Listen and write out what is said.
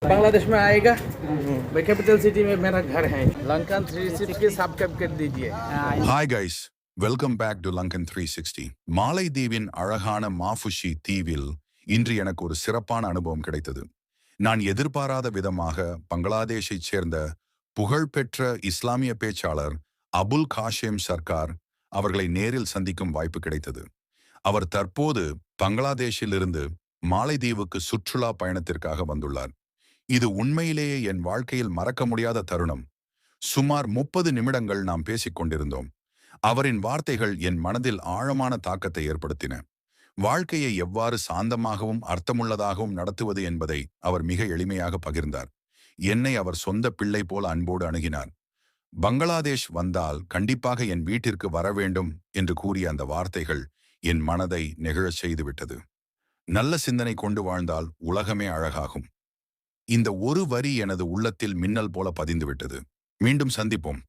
बांग्लादेश में आएगा। मैं कैपिटल सिटी में मेरा घर है। लंकन 360 सब्सक्राइब कर दीजिए। Hi guys, welcome back to Lankan 360. மாலைதீவின் அழகான மாஃபுஷி தீவில் இன்று எனக்கு ஒரு சிறப்பான அனுபவம் கிடைத்தது. நான் எதிர்பாராத விதமாக பங்களாதேஷைச் சேர்ந்த புகழ்பெற்ற இஸ்லாமிய பேச்சாளர் அபுல் காஷேம் சர்க்கார் அவர்களை நேரில் சந்திக்கும் வாய்ப்பு கிடைத்தது. அவர் தற்போது பங்களாதேஷிலிருந்து மாலைதீவுக்கு சுற்றுலா பயணத்திற்காக வந்துள்ளார். இது உண்மையிலேயே என் வாழ்க்கையில் மறக்க முடியாத தருணம். சுமார் 30 நிமிடங்கள் நாம் பேசிக் கொண்டிருந்தோம். அவரின் வார்த்தைகள் என் மனதில் ஆழமான தாக்கத்தை ஏற்படுத்தின. வாழ்க்கையை எவ்வாறு சாந்தமாகவும் அர்த்தமுள்ளதாகவும் நடத்துவது என்பதை அவர் மிக எளிமையாக பகிர்ந்தார். என்னை அவர் சொந்த பிள்ளை போல அன்போடு அணுகினார். பங்களாதேஷ் வந்தால் கண்டிப்பாக என் வீட்டிற்கு வர வேண்டும் என்று கூறிய அந்த வார்த்தைகள் என் மனதை நெகிழச் செய்துவிட்டது. நல்ல சிந்தனை கொண்டு வாழ்ந்தால் உலகமே அழகாகும். இந்த ஒரு வரி எனது உள்ளத்தில் மின்னல் போல பதிந்துவிட்டது. மீண்டும் சந்திப்போம்.